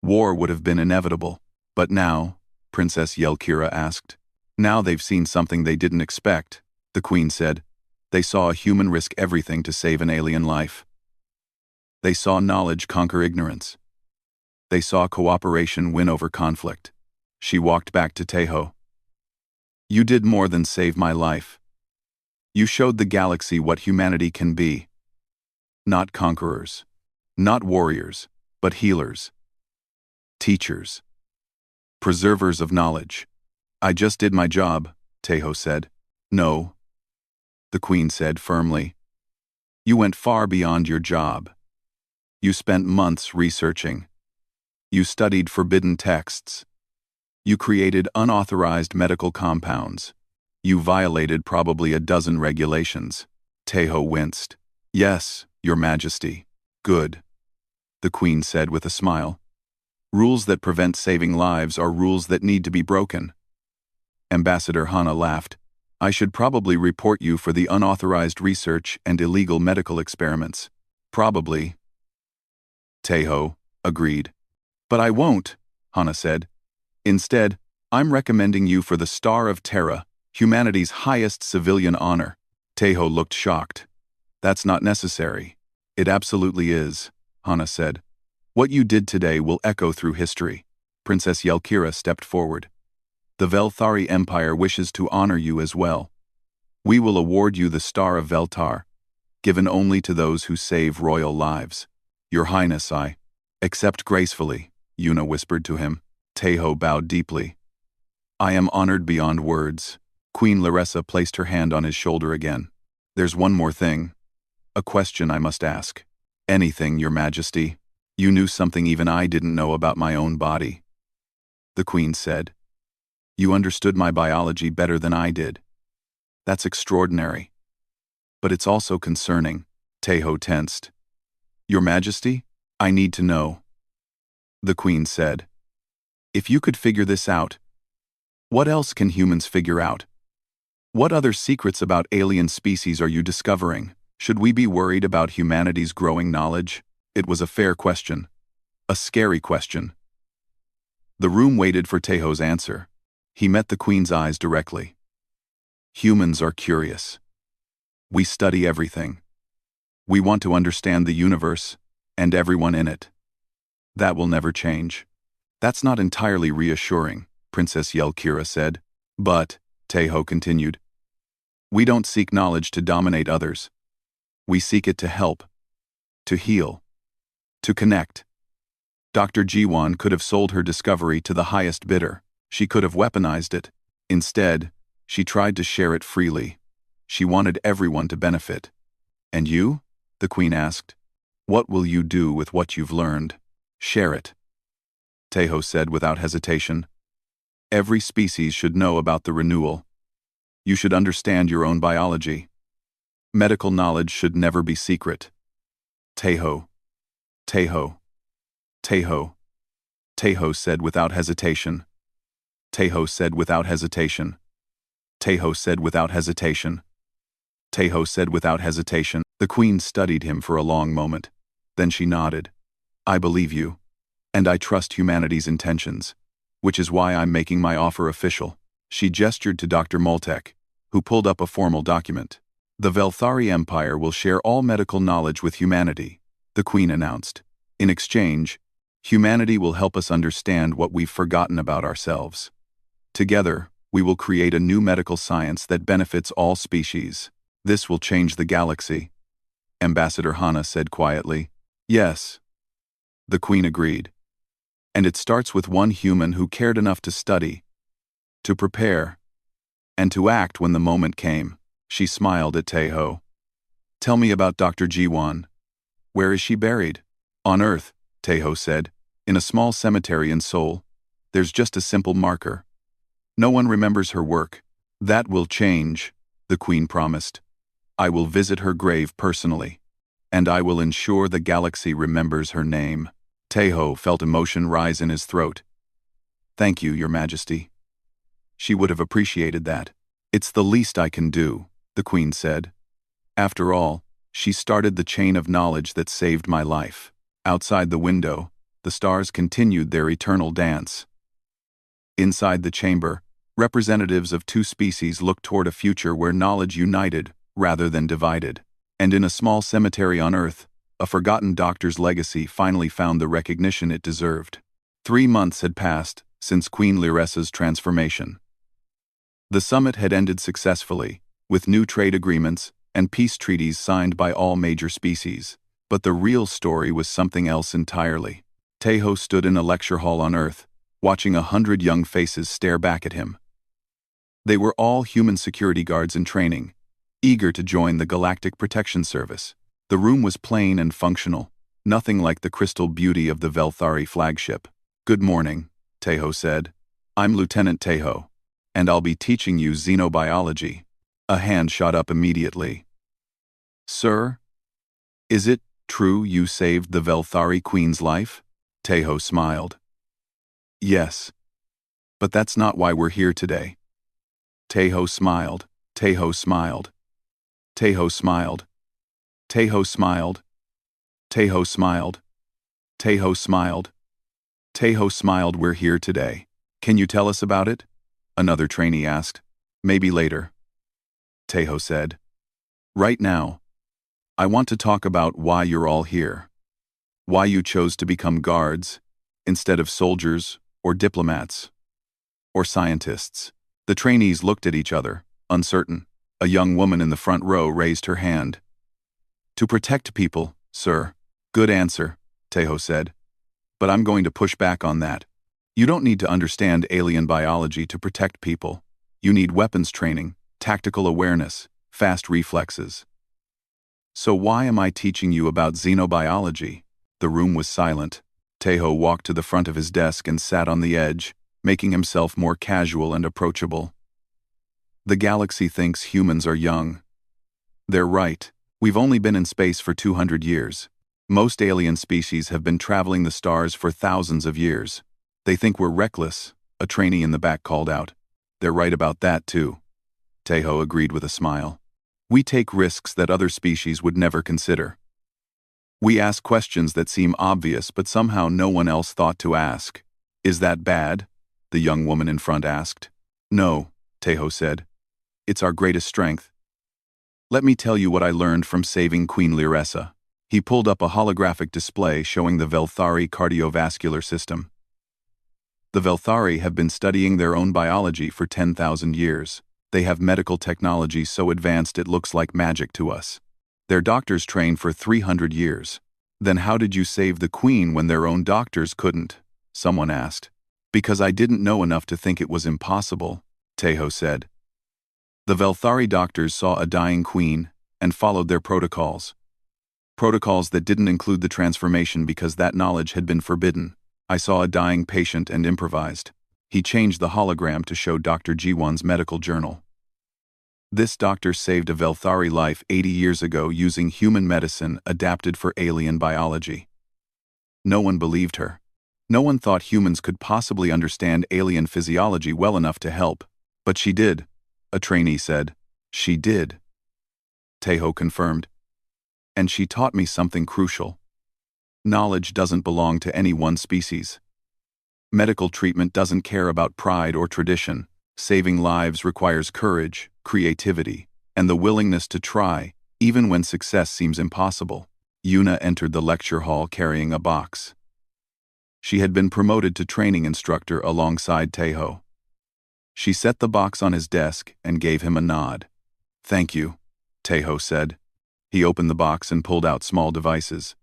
War would have been inevitable. But now, Princess Yelkira asked. Now they've seen something they didn't expect, the Queen said. They saw a human risk everything to save an alien life. They saw knowledge conquer ignorance. They saw cooperation win over conflict. She walked back to Tejo. You did more than save my life. You showed the galaxy what humanity can be. Not conquerors, not warriors, but healers. Teachers. Preservers of knowledge. I just did my job, Tejo said. No, the Queen said firmly. You went far beyond your job. You spent months researching. You studied forbidden texts. You created unauthorized medical compounds. You violated probably a dozen regulations. Tejo winced. Yes, Your Majesty. Good, the Queen said with a smile. Rules that prevent saving lives are rules that need to be broken. Ambassador Hana laughed. I should probably report you for the unauthorized research and illegal medical experiments. Probably. Tejo agreed. But I won't, Hana said. Instead, I'm recommending you for the Star of Terra, humanity's highest civilian honor. Tejo looked shocked. That's not necessary. It absolutely is, Hana said. What you did today will echo through history. Princess Yelkira stepped forward. The Velthari Empire wishes to honor you as well. We will award you the Star of Veltar, given only to those who save royal lives. Your Highness, I accept gracefully, Yuna whispered to him. Teho bowed deeply. I am honored beyond words. Queen Larissa placed her hand on his shoulder again. There's one more thing. A question I must ask. Anything, Your Majesty. You knew something even I didn't know about my own body. The Queen said. You understood my biology better than I did. That's extraordinary. But it's also concerning. Teho tensed. Your Majesty, I need to know. The Queen said. If you could figure this out, what else can humans figure out? What other secrets about alien species are you discovering? Should we be worried about humanity's growing knowledge? It was a fair question. A scary question. The room waited for Teho's answer. He met the Queen's eyes directly. Humans are curious. We study everything. We want to understand the universe and everyone in it. That will never change. That's not entirely reassuring, Princess Yelkira said. But, Teho continued, we don't seek knowledge to dominate others. We seek it to help, to heal, to connect. Dr. Jiwan could have sold her discovery to the highest bidder. She could have weaponized it. Instead, she tried to share it freely. She wanted everyone to benefit. And you? The Queen asked. What will you do with what you've learned? Share it. Teho said without hesitation. Every species should know about the renewal. You should understand your own biology. Medical knowledge should never be secret. Teho. Teho. Teho. Teho said without hesitation. Teho said without hesitation. Teho said without hesitation. Teho said without hesitation. The Queen studied him for a long moment. Then she nodded. I believe you. And I trust humanity's intentions. Which is why I'm making my offer official. She gestured to Dr. Moltek, who pulled up a formal document. The Velthari Empire will share all medical knowledge with humanity, the Queen announced. In exchange, humanity will help us understand what we've forgotten about ourselves. Together, we will create a new medical science that benefits all species. This will change the galaxy. Ambassador Hana said quietly. Yes. The Queen agreed. And it starts with one human who cared enough to study, to prepare, and to act when the moment came. She smiled at Teho. Tell me about Dr. Jiwan. Where is she buried? On Earth, Teho said, in a small cemetery in Seoul. There's just a simple marker. No one remembers her work. That will change, the Queen promised. I will visit her grave personally, and I will ensure the galaxy remembers her name. Teho felt emotion rise in his throat. Thank you, Your Majesty. She would have appreciated that. It's the least I can do, the Queen said. After all, she started the chain of knowledge that saved my life. Outside the window, the stars continued their eternal dance. Inside the chamber, representatives of two species looked toward a future where knowledge united rather than divided. And in a small cemetery on Earth, a forgotten doctor's legacy finally found the recognition it deserved. 3 months had passed since Queen Laressa's transformation. The summit had ended successfully, with new trade agreements and peace treaties signed by all major species. But the real story was something else entirely. Teho stood in a lecture hall on Earth, watching 100 young faces stare back at him. They were all human security guards in training, eager to join the Galactic Protection Service. The room was plain and functional, nothing like the crystal beauty of the Velthari flagship. Good morning, Teho said. I'm Lieutenant Teho, and I'll be teaching you xenobiology. A hand shot up immediately. Sir? Is it true you saved the Velthari Queen's life? Teho smiled. Yes. But that's not why we're here today. Teho smiled. Teho smiled. Teho smiled. Teho smiled. Teho smiled. Teho smiled. Teho smiled. We're here today. Can you tell us about it? Another trainee asked. Maybe later. Teho said. Right now, I want to talk about why you're all here. Why you chose to become guards instead of soldiers or diplomats. or scientists? The trainees looked at each other, uncertain. A young woman in the front row raised her hand. To protect people, sir. Good answer, Tejo said. But I'm going to push back on that. You don't need to understand alien biology to protect people. You need weapons training, tactical awareness, fast reflexes. So why am I teaching you about xenobiology? The room was silent. Tejo walked to the front of his desk and sat on the edge, making himself more casual and approachable. The galaxy thinks humans are young. They're right. We've only been in space for 200 years. Most alien species have been traveling the stars for thousands of years. They think we're reckless, a trainee in the back called out. They're right about that, too. Tejo agreed with a smile. We take risks that other species would never consider. We ask questions that seem obvious but somehow no one else thought to ask. Is that bad? The young woman in front asked. No, Tejo said. It's our greatest strength. Let me tell you what I learned from saving Queen Lyressa. He pulled up a holographic display showing the Velthari cardiovascular system. The Velthari have been studying their own biology for 10,000 years. They have medical technology so advanced it looks like magic to us. Their doctors trained for 300 years. Then how did you save the Queen when their own doctors couldn't? Someone asked. Because I didn't know enough to think it was impossible, Tejo said. The Velthari doctors saw a dying queen and followed their protocols. Protocols that didn't include the transformation because that knowledge had been forbidden. I saw a dying patient and improvised. He changed the hologram to show Dr. Jiwan's medical journal. This doctor saved a Velthari life 80 years ago using human medicine adapted for alien biology. No one believed her. No one thought humans could possibly understand alien physiology well enough to help. But she did, a trainee said. She did. Tejo confirmed. And she taught me something crucial. Knowledge doesn't belong to any one species. Medical treatment doesn't care about pride or tradition. Saving lives requires courage, creativity, and the willingness to try, even when success seems impossible. Yuna entered the lecture hall carrying a box. She had been promoted to training instructor alongside Tejo. She set the box on his desk and gave him a nod. Thank you, Tejo said. He opened the box and pulled out small devices.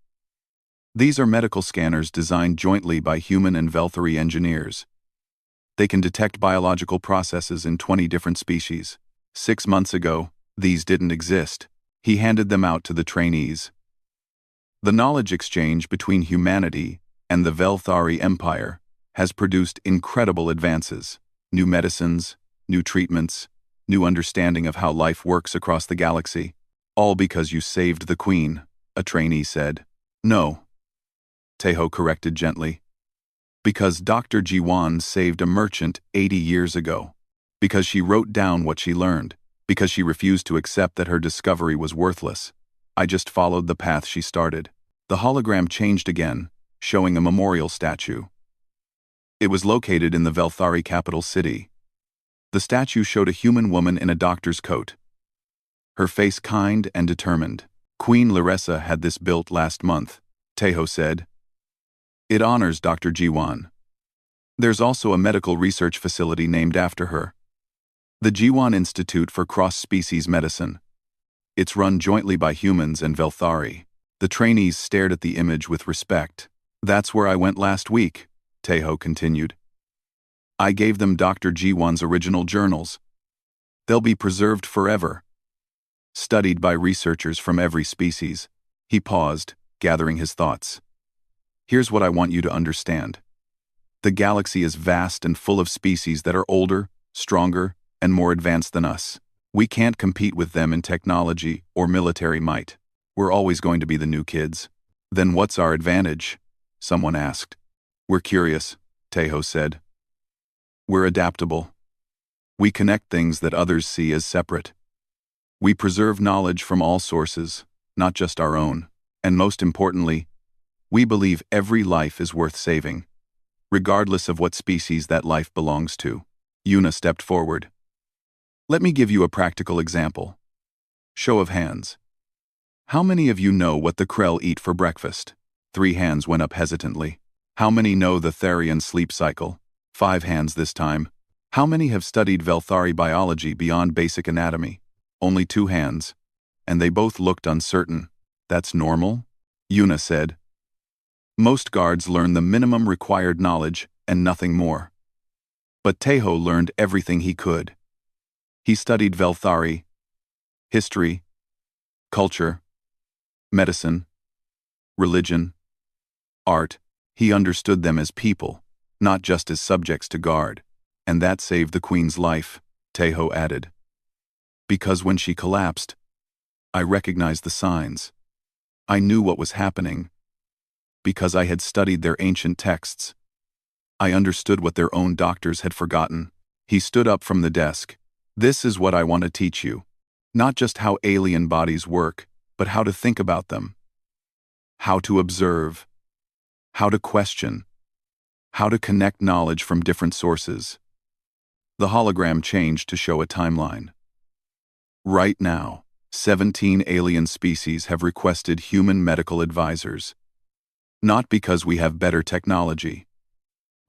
These are medical scanners designed jointly by human and Velthari engineers. They can detect biological processes in 20 different species. 6 months ago, these didn't exist. He handed them out to the trainees. The knowledge exchange between humanity and the Velthari Empire has produced incredible advances. New medicines, new treatments, new understanding of how life works across the galaxy. All because you saved the Queen, a trainee said. No, Tejo corrected gently. Because Dr. Jiwan saved a merchant 80 years ago. Because she wrote down what she learned. Because she refused to accept that her discovery was worthless. I just followed the path she started. The hologram changed again, showing a memorial statue. It was located in the Velthari capital city. The statue showed a human woman in a doctor's coat. Her face kind and determined. Queen Lyressa had this built last month, Tejo said. It honors Dr. Jiwan. There's also a medical research facility named after her. The Jiwan Institute for Cross-Species Medicine. It's run jointly by humans and Velthari. The trainees stared at the image with respect. That's where I went last week, Tejo continued. I gave them Dr. Jiwan's original journals. They'll be preserved forever. Studied by researchers from every species. He paused, gathering his thoughts. Here's what I want you to understand. The galaxy is vast and full of species that are older, stronger, and more advanced than us. We can't compete with them in technology or military might. We're always going to be the new kids. Then what's our advantage? Someone asked. We're curious, Tejo said. We're adaptable. We connect things that others see as separate. We preserve knowledge from all sources, not just our own. And most importantly, we believe every life is worth saving, regardless of what species that life belongs to. Yuna stepped forward. Let me give you a practical example. Show of hands. How many of you know what the Krell eat for breakfast? 3 hands went up hesitantly. How many know the Therian sleep cycle? 5 hands this time. How many have studied Velthari biology beyond basic anatomy? Only 2 hands. And they both looked uncertain. That's normal? Yuna said. Most guards learn the minimum required knowledge and nothing more. But Tejo learned everything he could. He studied Velthari, history, culture, medicine, religion, art. He understood them as people, not just as subjects to guard. And that saved the queen's life, Tejo added. Because when she collapsed, I recognized the signs. I knew what was happening. Because I had studied their ancient texts. I understood what their own doctors had forgotten. He stood up from the desk. This is what I want to teach you. Not just how alien bodies work, but how to think about them. How to observe. How to question. How to connect knowledge from different sources. The hologram changed to show a timeline. Right now, 17 alien species have requested human medical advisors. Not because we have better technology.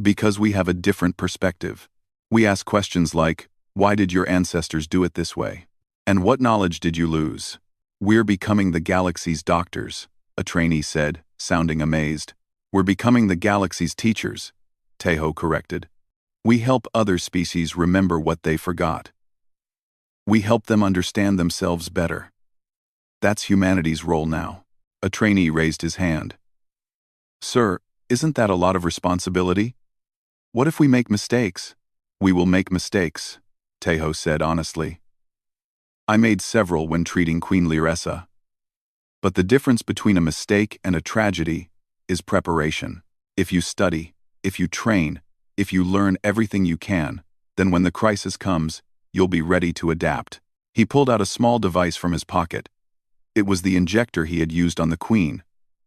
Because we have a different perspective. We ask questions like, why did your ancestors do it this way? And what knowledge did you lose? We're becoming the galaxy's doctors, a trainee said, sounding amazed. We're becoming the galaxy's teachers, Tejo corrected. We help other species remember what they forgot. We help them understand themselves better. That's humanity's role now. A trainee raised his hand. Sir, isn't that a lot of responsibility? What if we make mistakes? We will make mistakes, Tejo said honestly. I made several when treating Queen Lyressa. But the difference between a mistake and a tragedy is preparation. If you study, if you train, if you learn everything you can, then when the crisis comes, you'll be ready to adapt. He pulled out a small device from his pocket. It was the injector he had used on the Queen,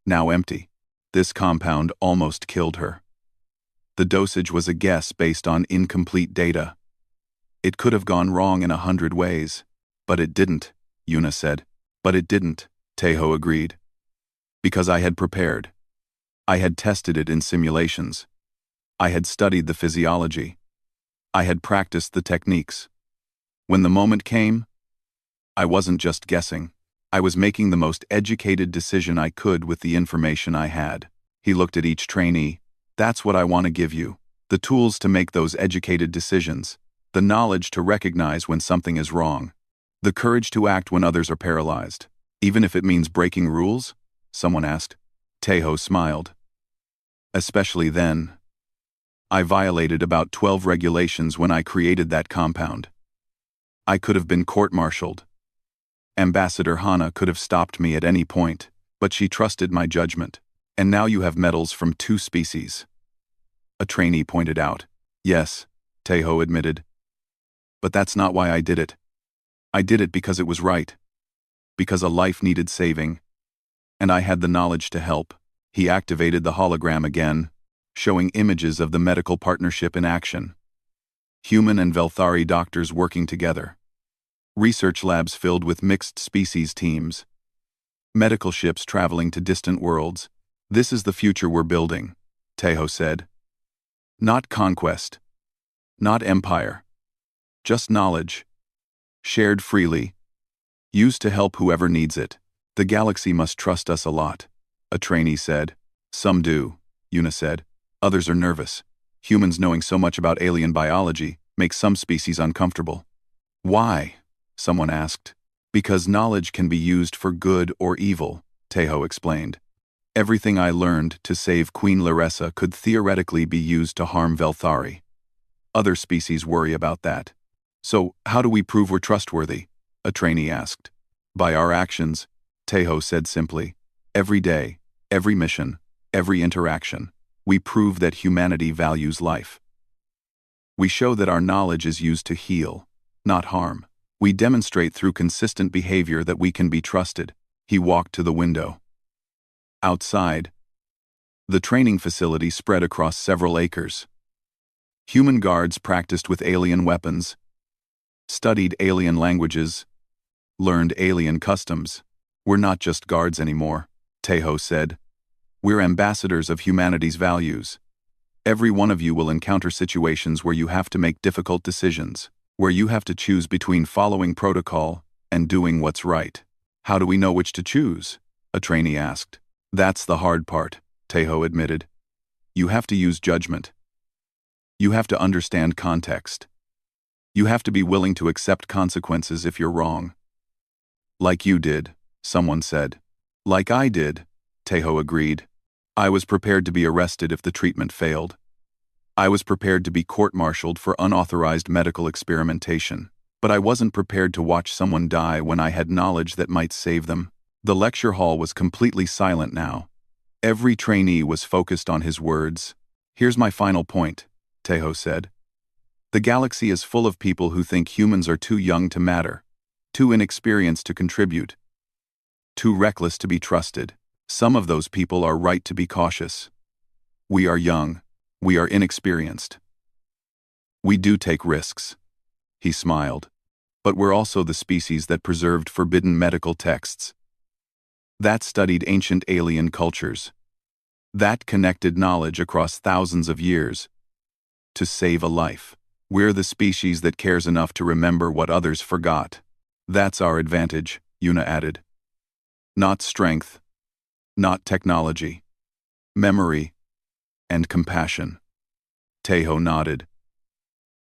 now empty. This compound almost killed her. The dosage was a guess based on incomplete data. It could have gone wrong in 100 ways. But it didn't, Yuna said. But it didn't, Tejo agreed. Because I had prepared. I had tested it in simulations. I had studied the physiology. I had practiced the techniques. When the moment came, I wasn't just guessing. I was making the most educated decision I could with the information I had. He looked at each trainee. That's what I want to give you. The tools to make those educated decisions. The knowledge to recognize when something is wrong. The courage to act when others are paralyzed. Even if it means breaking rules? Someone asked. Tejo smiled. Especially then. I violated about 12 regulations when I created that compound. I could have been court-martialed. Ambassador Hana could have stopped me at any point, but she trusted my judgment. And now you have medals from 2 species. A trainee pointed out. Yes, Tejo admitted. But that's not why I did it. I did it because it was right. Because a life needed saving. And I had the knowledge to help. He activated the hologram again, showing images of the medical partnership in action. Human and Velthari doctors working together. Research labs filled with mixed species teams. Medical ships traveling to distant worlds. This is the future we're building, Tejo said. Not conquest. Not empire. Just knowledge. Shared freely. Used to help whoever needs it. The galaxy must trust us a lot, a trainee said. Some do, Yuna said. Others are nervous. Humans knowing so much about alien biology makes some species uncomfortable. Why? Someone asked. Because knowledge can be used for good or evil, Tejo explained. Everything I learned to save Queen Lyressa could theoretically be used to harm Velthari. Other species worry about that. So, how do we prove we're trustworthy? A trainee asked. By our actions, Tejo said simply. Every day, every mission, every interaction, we prove that humanity values life. We show that our knowledge is used to heal, not harm. We demonstrate through consistent behavior that we can be trusted. He walked to the window. Outside, the training facility spread across several acres. Human guards practiced with alien weapons, studied alien languages, learned alien customs. We're not just guards anymore, Tejo said. We're ambassadors of humanity's values. Every one of you will encounter situations where you have to make difficult decisions, where you have to choose between following protocol and doing what's right. How do we know which to choose? A trainee asked. That's the hard part, Tejo admitted. You have to use judgment. You have to understand context. You have to be willing to accept consequences if you're wrong. Like you did, someone said. Like I did, Tejo agreed. I was prepared to be arrested if the treatment failed. I was prepared to be court-martialed for unauthorized medical experimentation, but I wasn't prepared to watch someone die when I had knowledge that might save them. The lecture hall was completely silent now. Every trainee was focused on his words. Here's my final point, Tejo said. The galaxy is full of people who think humans are too young to matter, too inexperienced to contribute, too reckless to be trusted. Some of those people are right to be cautious. We are young. We are inexperienced. We do take risks. He smiled. But we're also the species that preserved forbidden medical texts. That studied ancient alien cultures. That connected knowledge across thousands of years. To save a life. We're the species that cares enough to remember what others forgot. That's our advantage, Yuna added. Not strength. Not technology. Memory. And compassion. Tejo nodded.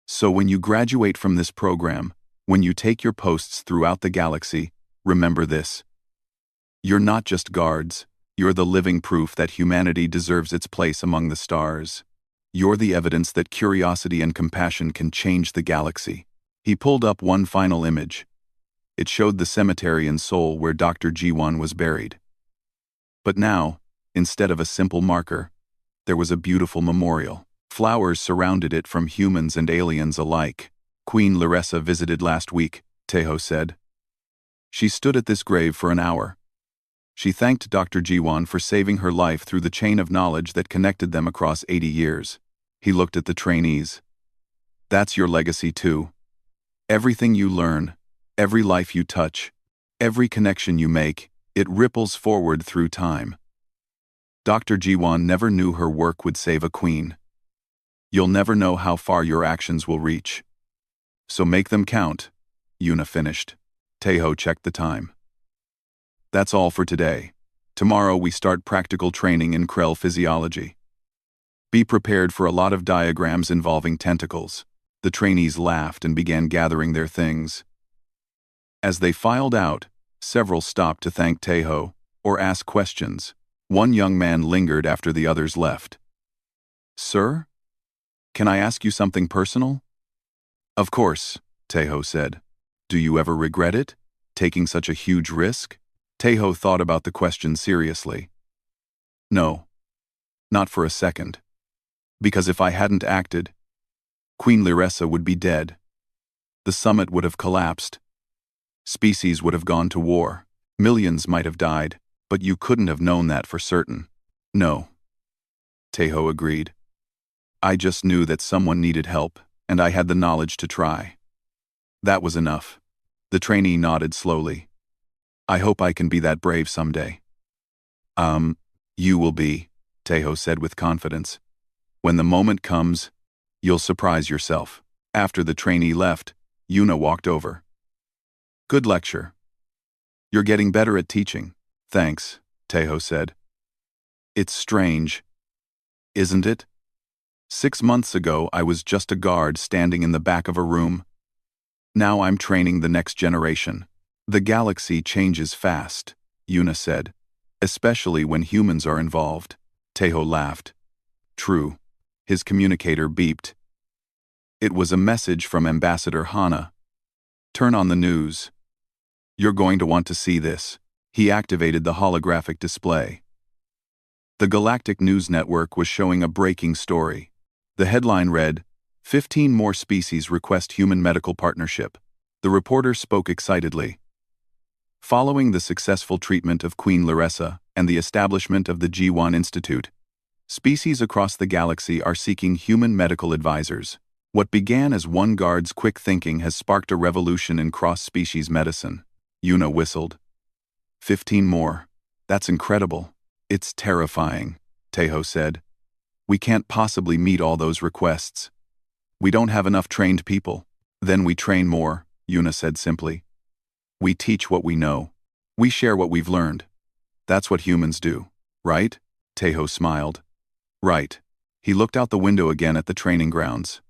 So when you graduate from this program, when you take your posts throughout the galaxy, remember this. You're not just guards, you're the living proof that humanity deserves its place among the stars. You're the evidence that curiosity and compassion can change the galaxy. He pulled up one final image. It showed the cemetery in Seoul where Dr. Ji-won was buried. But now, instead of a simple marker, there was a beautiful memorial. Flowers surrounded it from humans and aliens alike. Queen Larissa visited last week, Tejo said. She stood at this grave for an hour. She thanked Dr. Ji-won for saving her life through the chain of knowledge that connected them across 80 years. He looked at the trainees. That's your legacy too. Everything you learn, every life you touch, every connection you make, it ripples forward through time. Dr. Ji-won never knew her work would save a queen. You'll never know how far your actions will reach. So make them count, Yuna finished. Tejo checked the time. That's all for today. Tomorrow we start practical training in Krell physiology. Be prepared for a lot of diagrams involving tentacles. The trainees laughed and began gathering their things. As they filed out, several stopped to thank Tejo or ask questions. One young man lingered after the others left. Sir? Can I ask you something personal? Of course, Tejo said. Do you ever regret it? Taking such a huge risk? Tejo thought about the question seriously. No. Not for a second. Because if I hadn't acted, Queen Larissa would be dead. The summit would have collapsed. Species would have gone to war. Millions might have died. But you couldn't have known that for certain. No. Tejo agreed. I just knew that someone needed help, and I had the knowledge to try. That was enough. The trainee nodded slowly. I hope I can be that brave someday. You will be, Tejo said with confidence. When the moment comes, you'll surprise yourself. After the trainee left, Yuna walked over. Good lecture. You're getting better at teaching. Thanks, Tejo said. It's strange, isn't it? 6 months ago I was just a guard standing in the back of a room. Now I'm training the next generation. The galaxy changes fast, Yuna said, especially when humans are involved. Tejo laughed. True. His communicator beeped. It was a message from Ambassador Hana. Turn on the news. You're going to want to see this. He activated the holographic display. The Galactic News Network was showing a breaking story. The headline read, 15 more species request human medical partnership. The reporter spoke excitedly. Following the successful treatment of Queen Larissa and the establishment of the Ji-won Institute, species across the galaxy are seeking human medical advisors. What began as one guard's quick thinking has sparked a revolution in cross-species medicine. Yuna whistled. 15 more. That's incredible. It's terrifying, Tejo said. We can't possibly meet all those requests. We don't have enough trained people. Then we train more, Yuna said simply. We teach what we know. We share what we've learned. That's what humans do, right? Tejo smiled. Right. He looked out the window again at the training grounds.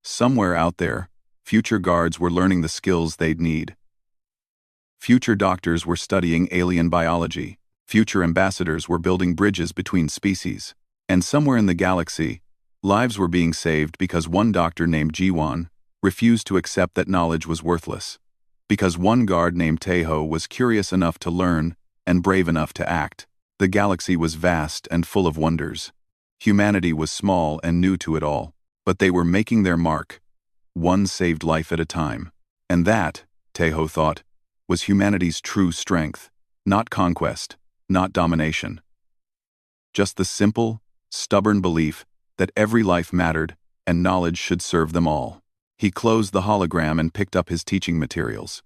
Somewhere out there, future guards were learning the skills they'd need. Future doctors were studying alien biology. Future ambassadors were building bridges between species. And somewhere in the galaxy, lives were being saved because one doctor named Jiwan refused to accept that knowledge was worthless. Because one guard named Tejo was curious enough to learn and brave enough to act. The galaxy was vast and full of wonders. Humanity was small and new to it all, but they were making their mark, one saved life at a time. And that, Tejo thought, was humanity's true strength, not conquest, not domination. Just the simple, stubborn belief that every life mattered and knowledge should serve them all. He closed the hologram and picked up his teaching materials.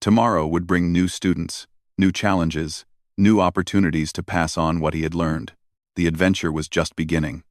Tomorrow would bring new students, new challenges, new opportunities to pass on what he had learned. The adventure was just beginning.